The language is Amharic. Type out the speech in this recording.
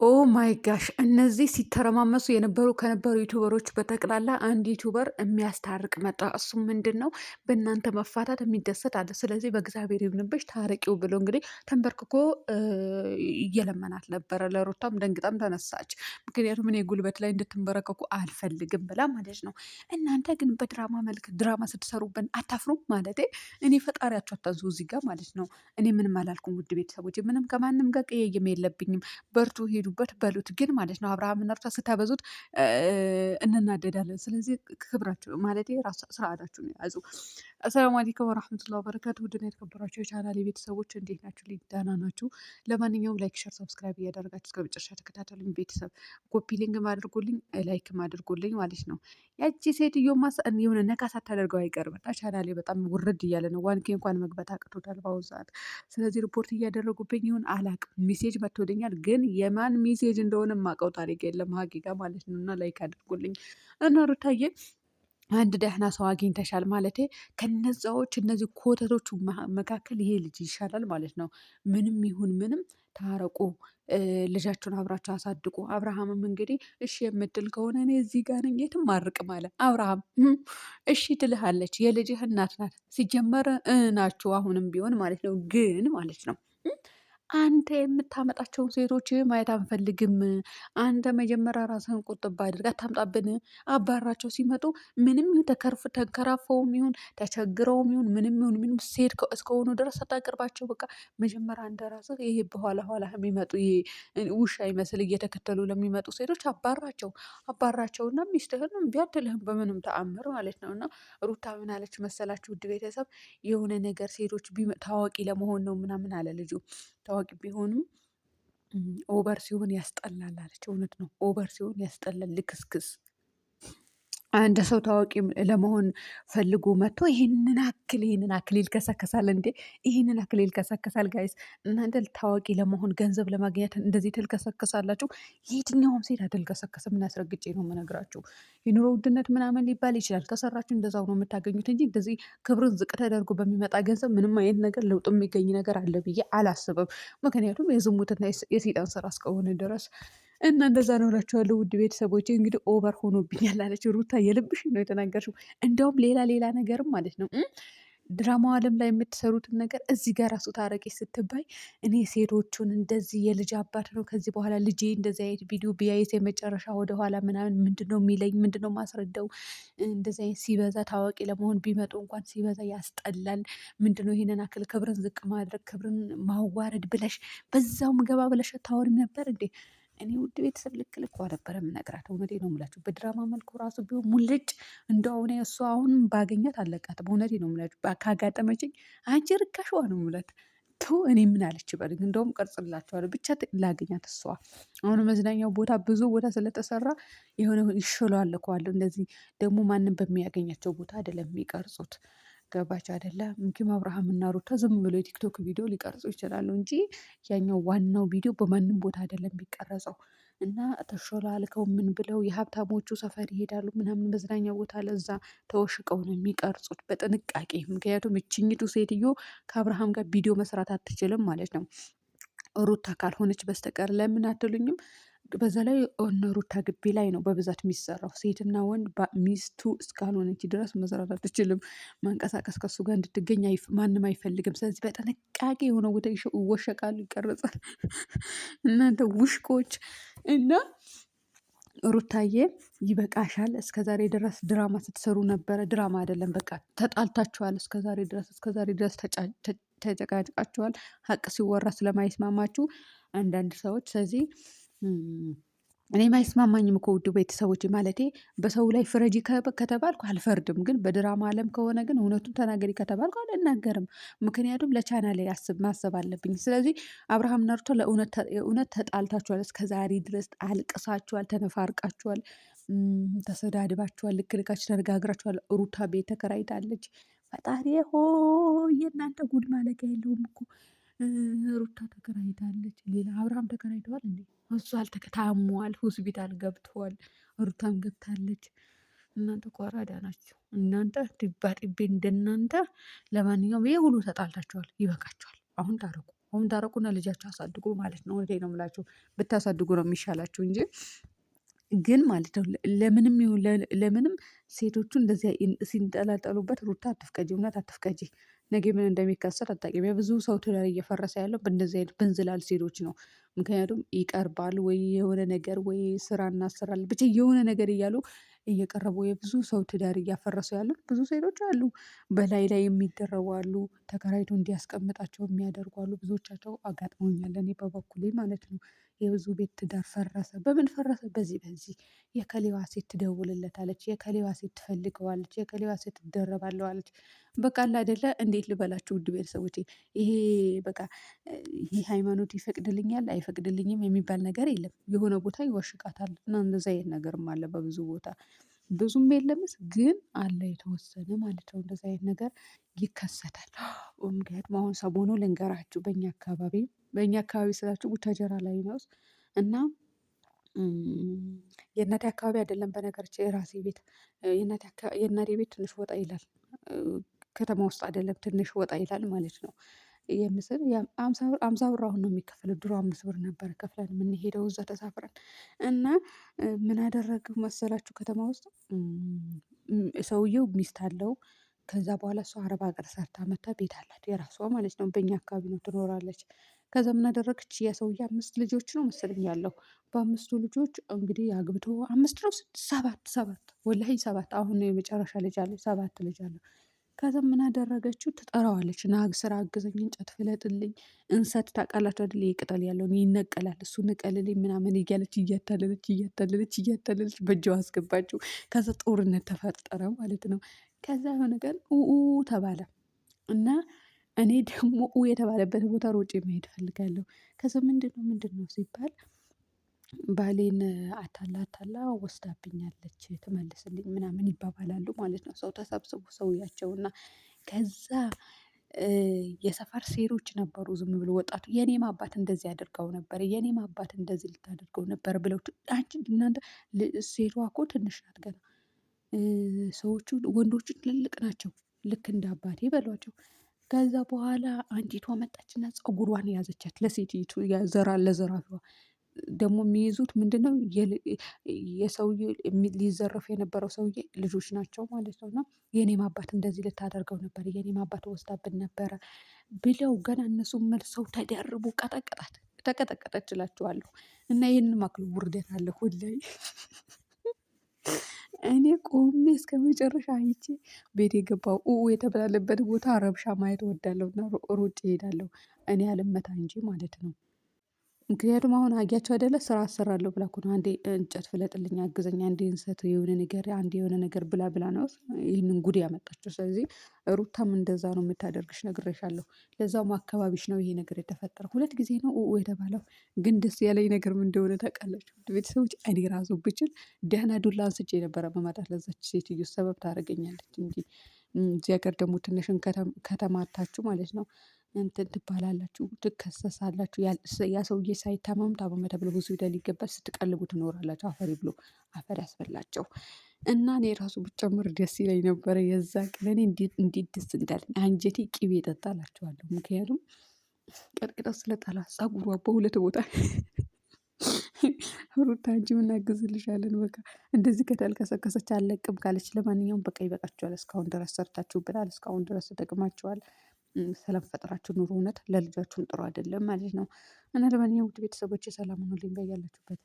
ኦ ማይ ጋሽ እነዚህ ሲተረማመሱ ከነበሩ ዩቱበሮች በጠቅላላ አንድ ዩቱበር የሚያስታርቅ መጣ። እሱም ምንድን ነው በእናንተ መፋታት የሚደሰት አለ። ስለዚህ በእግዚአብሔር ይሁንብሽ ታረቂው ብሎ እንግዲህ ተንበርክኮ እየለመናት ነበረ። ለሩታም ደንግጣም ተነሳች። ምክንያቱም እኔ ጉልበት ላይ እንድትንበረከኩ አልፈልግም ብላ ማለት ነው። እናንተ ግን በድራማ መልክ ድራማ ስትሰሩብን አታፍሩም? ማለት እኔ ፈጣሪያቸው አታዙ እዚህ ጋር ማለት ነው። እኔ ምንም አላልኩም ውድ ቤተሰቦች፣ ምንም ከማንም ጋር ቀየም የለብኝም። በርቱ ሄዱበት በሉት። ግን ማለት ነው አብርሃምና ሩታ ስታበዙት እንናደዳለን። ስለዚህ ክብራችሁ ማለት ስርዓታችሁን ያዙ። አሰላሙ አለይኩም ወራህመቱላሂ ወበረካቱ። ውድና የተከበራችሁ የቻናሌ ቤተሰቦች እንዴት ናችሁ? ደህና ናችሁ? ለማንኛውም ላይክ፣ ሸር፣ ሰብስክራይብ እያደረጋችሁ እስከ መጨረሻ ተከታተሉኝ። ቤተሰብ ኮፒ ሊንክም አድርጉልኝ፣ ላይክም አድርጉልኝ ማለት ነው። ያቺ ሴትዮ የሆነ ነካ ሳታደርገው አይቀርም እና ቻናሌ በጣም ውርድ እያለ ነው። ዋንኬ እንኳን መግባት አቅቶታል በአሁኑ ሰዓት። ስለዚህ ሪፖርት እያደረጉብኝ ይሁን አላቅም። ሜሴጅ መጥቶልኛል፣ ግን የማን ሜሴጅ እንደሆነ የማውቀው ታሪክ የለም ሀቂቃ ማለት ነው። እና ላይክ አድርጉልኝ እና ሩታዬ አንድ ደህና ሰው አግኝተሻል ማለት ከነዛዎች እነዚህ ኮተቶቹ መካከል ይሄ ልጅ ይሻላል ማለት ነው። ምንም ይሁን ምንም ታረቁ፣ ልጃችሁን አብራችሁ አሳድቁ። አብርሃምም እንግዲህ እሺ የምትል ከሆነ እኔ እዚህ ጋር ነኝ፣ የትም ማርቅ ማለት አብርሃም እሺ ትልሃለች። የልጅህ እናት ናት ሲጀመር ናችሁ አሁንም ቢሆን ማለት ነው። ግን ማለት ነው አንተ የምታመጣቸውን ሴቶች ማየት አንፈልግም። አንተ መጀመሪያ ራስህን ቁጥብ አድርግ፣ አታምጣብን። አባራቸው ሲመጡ ምንም ይሁን ተንከራፈውም ይሁን ተቸግረውም ይሁን ምንም ሴት እስከሆኑ ድረስ አታቅርባቸው። በቃ መጀመሪያ አንተ ራስህ ይሄ በኋላ ኋላ የሚመጡ ይሄ ውሻ ይመስል እየተከተሉ ለሚመጡ ሴቶች አባራቸውና ሚስትህን እምቢ አትልህም በምንም ተአምር ማለት ነው። እና ሩታ ምን አለች መሰላችሁ ውድ ቤተሰብ? የሆነ ነገር ሴቶች ታዋቂ ለመሆን ነው ምናምን አለ ልጁ። ታዋቂ ቢሆንም ኦቨር ሲሆን ያስጠላል አለች። እውነት ነው፣ ኦቨር ሲሆን ያስጠላል። ልክስክስ አንድ ሰው ታዋቂ ለመሆን ፈልጎ መጥቶ ይህንን አክል ይልከሰከሳል እንዴ! ይህንን አክል ይልከሰከሳል። ጋይስ እናንተ ታዋቂ ለመሆን ገንዘብ ለማግኘት እንደዚህ ትልከሰከሳላችሁ? የትኛውም ሴት አትልከሰከስም። ምን አስረግጬ ነው የምነግራችሁ። የኑሮ ውድነት ምናምን ሊባል ይችላል። ከሰራችሁ እንደዛው ነው የምታገኙት እንጂ እንደዚህ ክብርን ዝቅ ተደርጎ በሚመጣ ገንዘብ ምንም አይነት ነገር ለውጥ የሚገኝ ነገር አለ ብዬ አላስብም። ምክንያቱም የዝሙትና የሴጣን ስራ እስከሆነ ድረስ እና እንደዛ ነው እላችኋለሁ። ውድ ቤተሰቦቼ እንግዲህ ኦቨር ሆኖብኛል አለች ሩታ። የልብሽ ነው የተናገርሽው። እንደውም ሌላ ነገርም ማለት ነው ድራማው ዓለም ላይ የምትሰሩትን ነገር እዚህ ጋር ራሱ ታረቂ ስትባይ እኔ ሴቶቹን እንደዚህ የልጅ አባት ነው ከዚህ በኋላ ልጄ እንደዚህ አይነት ቪዲዮ ቢያይስ የመጨረሻ ወደኋላ ምናምን ምንድነው የሚለኝ? ምንድነው ማስረዳው? እንደዚህ አይነት ሲበዛ ታዋቂ ለመሆን ቢመጡ እንኳን ሲበዛ ያስጠላል። ምንድነው ይሄንን አክል ክብርን ዝቅ ማድረግ ክብርን ማዋረድ ብለሽ በዛው ምገባ ብለሽ ታወሪም ነበር እንዴ? እኔ ውድ ቤተሰብ ልክ ነበረ የምነግራት። እውነቴ ነው የምላችሁ። በድራማ መልኩ ራሱ ቢሆን ሙልጭ እንደው እኔ እሷ አሁን ባገኛት አለቃትም። እውነቴ ነው የምላችሁ። ካጋጠመችኝ አንቺ ርካሽዋ ነው የምላት። እኔ ምን አለች በል እንደውም ቀርጽላቸዋለሁ ብቻ ላገኛት። እሷ አሁን መዝናኛው ቦታ ብዙ ቦታ ስለተሰራ የሆነ ይሾላል እኮ አለ። እንደዚህ ደግሞ ማንም በሚያገኛቸው ቦታ አይደለም የሚቀርጹት። ገባች አይደለ? ምክንያቱም አብርሃም እና ሩታ ዝም ብሎ የቲክቶክ ቪዲዮ ሊቀርጹ ይችላሉ እንጂ ያኛው ዋናው ቪዲዮ በማንም ቦታ አይደለም የሚቀረጸው። እና ተሾላልከው ምን ብለው የሀብታሞቹ ሰፈር ይሄዳሉ ምናምን መዝናኛ ቦታ ለዛ ተወሽቀው ነው የሚቀርጹት በጥንቃቄ። ምክንያቱም እችኝቱ ሴትዮ ከአብርሃም ጋር ቪዲዮ መስራት አትችልም ማለት ነው። ሩታ ካልሆነች በስተቀር ለምን አትሉኝም? በዛ ላይ እነ ሩታ ግቢ ላይ ነው በብዛት የሚሰራው። ሴትና ወንድ ሚስቱ እስካልሆነች ድረስ መስራት አትችልም። መንቀሳቀስ ከሱ ጋር እንድትገኝ ማንም አይፈልግም። ስለዚህ በጥንቃቄ የሆነ ቦታ ይወሸቃሉ፣ ይቀርጻል። እናንተ ውሽቆች እና ሩታዬ ይበቃሻል። እስከዛሬ ድረስ ድራማ ስትሰሩ ነበረ። ድራማ አይደለም በቃ ተጣልታችኋል። እስከዛሬ ድረስ ተጨቃጭቃችኋል። ሀቅ ሲወራ ስለማይስማማችሁ አንዳንድ ሰዎች። ስለዚህ እኔም አይስማማኝም እኮ ውድ ቤተሰቦች። ማለቴ በሰው ላይ ፍረጂ ከተባልኩ አልፈርድም፣ ግን በድራማ ዓለም ከሆነ ግን እውነቱን ተናገሪ ከተባልኩ አልናገርም። ምክንያቱም ለቻናሌ ማሰብ አለብኝ። ስለዚህ አብርሃምና ሩታ ለእውነት ተጣልታችኋል። እስከዛሬ ድረስ አልቅሳችኋል፣ ተነፋርቃችኋል፣ ተሰዳድባችኋል፣ ልክ ልካችሁ ተነጋግራችኋል። ሩታ ቤት ተከራይታለች። ፈጣሪ ሆይ የእናንተ ጉድ ማለቂያ የለውም እኮ። ሩታ ተከራይታለች። ሌላ አብርሃም ተከራይተዋል እንዴ? እሱ ታሟል፣ ሆስፒታል ገብተዋል። ሩታም ገብታለች። እናንተ እኮ አራዳ ናችሁ እናንተ ዲባ ዲቤ እንደናንተ። ለማንኛውም ይሄ ሁሉ ተጣልታችኋል፣ ይበቃችኋል። አሁን ታረቁ፣ አሁን ታረቁና ልጃችሁ አሳድጉ ማለት ነው። እውነቴን ነው የምላችሁ፣ ብታሳድጉ ነው የሚሻላችሁ እንጂ ግን ማለት ነው ለምንም ይሁን ለምንም ሴቶቹ እንደዚያ ሲንጠላጠሉበት ሩታ አትፍቀጂ፣ እውነት አትፍቀጂ። ነገ ምን እንደሚከሰት አታውቂም። የብዙ ሰው ትዳር እየፈረሰ ያለው በእንደዚህ አይነት ብንዝላል ሴቶች ነው። ምክንያቱም ይቀርባል ወይ የሆነ ነገር ወይ ስራ እናስራለን ብቻ የሆነ ነገር እያሉ እየቀረቡ የብዙ ሰው ትዳር እያፈረሱ ያሉት ብዙ ሴቶች አሉ። በላይ ላይ የሚደረቡ አሉ። ተከራይቶ እንዲያስቀምጣቸው የሚያደርጉ አሉ። ብዙዎቻቸው አጋጥመውኛል እኔ በበኩሌ ማለት ነው። የብዙ ቤት ትዳር ፈረሰ። በምን ፈረሰ? በዚህ የከሌዋ ሴት ትደውልለታለች፣ የከሌዋ ሴት ትፈልገዋለች፣ የከሌዋ ሴት ትደረባለዋለች። በቃ አለ አይደለ? እንዴት ልበላችሁ ውድ ቤተሰቦቼ፣ ይሄ በቃ ይህ ሃይማኖት ይፈቅድልኛል አይፈቅድልኝም የሚባል ነገር የለም። የሆነ ቦታ ይወሽቃታል እና እንደዛ አይነት ነገርም አለ በብዙ ቦታ። ብዙም የለምስ ግን አለ የተወሰነ ማለት ነው። እንደዛ አይነት ነገር ይከሰታል። ምክንያቱም አሁን ሰሞኑ ልንገራችሁ በእኛ አካባቢ ስላችሁ ቡታጀራ ላይ ነው እና የእናቴ አካባቢ አይደለም በነገራችን የራሴ ቤት የእናቴ ቤት ትንሽ ወጣ ይላል። ከተማ ውስጥ አይደለም ትንሽ ወጣ ይላል ማለት ነው። የምስል አምሳ ብር አሁን ነው የሚከፈለው። ድሮ 5 ብር ነበር ከፍለን የምንሄደው እዛ ተሳፍረን እና ምን አደረግ መሰላችሁ ከተማ ውስጥ ሰውየው ሚስት አለው። ከዛ በኋላ እሷ አረብ ሀገር ሰርታ መታ ቤት አላት የራሷ ማለት ነው። በእኛ አካባቢ ነው ትኖራለች። ከዛ ምን አደረገች ያ ሰውዬ 5 ልጆች ነው መሰለኝ ያለው። በ5ቱ ልጆች እንግዲህ አግብቶ 5 ነው 7 ወላሂ 7 አሁን የመጨረሻ ልጅ አለ 7 ልጅ አለው። ከዛ ምን አደረገችው ትጠራዋለች ና ስራ አግዘኝ እንጨት ፍለጥልኝ እንሰት ታውቃላችሁ አይደል? ይሄ ቅጠል ያለውን ይነቀላል እሱን ንቀልልኝ ምናምን እያለች እያታለለች በእጇ አስገባችው። ከዛ ጦርነት ተፈጠረ ማለት ነው። ከዛ የሆነ ቀን ተባለ እና እኔ ደግሞ የተባለበት ቦታ ሮጬ መሄድ እፈልጋለሁ። ከዛ ምንድነው ሲባል ባሌን አታላ ወስዳብኛለች ትመልስልኝ ምናምን ይባባላሉ ማለት ነው። ሰው ተሰብስቦ ሰውያቸውና ከዛ የሰፈር ሴሮች ነበሩ ዝም ብሎ ወጣቱ የኔም አባት እንደዚህ አድርገው ነበር፣ የኔም አባት እንደዚህ ልታደርገው ነበር ብለው አንቺ እናንተ ሴቷ እኮ ትንሽ ናት ገና። ሰዎቹ ወንዶቹ ትልልቅ ናቸው። ልክ እንደ አባቴ በሏቸው። ከዛ በኋላ አንዲቷ መጣችና ፀጉሯን ያዘቻት ለሴቲቱ ለዘራፊዋ ደግሞ የሚይዙት ምንድነው? የሰውዬ ሊዘረፍ የነበረው ሰውዬ ልጆች ናቸው ማለት ነው። እና የኔም አባት እንደዚህ ልታደርገው ነበር፣ የኔም አባት ወስዳብን ነበረ ብለው ገና እነሱ መልሰው ተደርቦ ተቀጠቀጠች እላችኋለሁ። እና ይህንን ማክሉ ውርደት አለ ሁላይ እኔ ቆሜ እስከመጨረሻ አይቼ ቤት የገባው የተባለበት ቦታ ረብሻ ማየት እወዳለሁና ሮጬ እሄዳለሁ። እኔ አልመታ እንጂ ማለት ነው። ምክንያቱም አሁን አያቸው አይደለ ስራ አሰራለሁ ብላ እኮ ነው አንዴ እንጨት ፍለጥልኝ አግዘኝ፣ አንዴ እንሰት የሆነ ነገር አንዴ የሆነ ነገር ብላ ነው ይህንን ጉድ ያመጣችው። ስለዚህ ሩታም እንደዛ ነው የምታደርግሽ ነግሬሻለሁ። ለዛውም አካባቢሽ ነው ይሄ ነገር የተፈጠረው። 2 ጊዜ ነው የተባለው። ግን ደስ ያለኝ ነገር ምን እንደሆነ ታውቃላችሁ ቤተሰቦች? እኔ ራሱ ብችል ደህና ዱላ አንስቼ የነበረ መማታት ለዛች ሴትዮ ሰበብ ታደርገኛለች እንጂ እዚህ ሀገር ደግሞ ትንሽን ከተማታችሁ ማለት ነው እንትን ትባላላችሁ፣ ትከሰሳላችሁ። ያ ሰውዬ ሳይታመም ታመመ ተብሎ ብዙ ሂደል ይገባል። ስትቀልቡ ትኖራላችሁ። አፈሪ ብሎ አፈር ያስበላቸው እና እኔ ራሱ ብጨምር ደስ ይለኝ ነበረ። የዛ ቀን እኔ እንዴት ደስ እንዳለኝ አንጀቴ ቅቤ ጠጣላችኋለሁ። ምክንያቱም ቀጥቅጠው ስለጣላ ፀጉሯ በሁለት ቦታ ሩታ አንቺ እናግዝልሻለን በቃ እንደዚህ ከተልከሰከሰች አልለቅም ካለች ለማንኛውም በቃ ይበቃችኋል። እስካሁን ድረስ ሰርታችሁብናል። እስካሁን ድረስ ተጠቅማችኋል። ሰላም ፈጥራችሁ ኑሮ። እውነት ለልጃችሁም ጥሩ አይደለም ማለት ነው። እና ለማንኛውም ውድ ቤተሰቦቼ ሰላም ሁኑልኝ በያላችሁበት።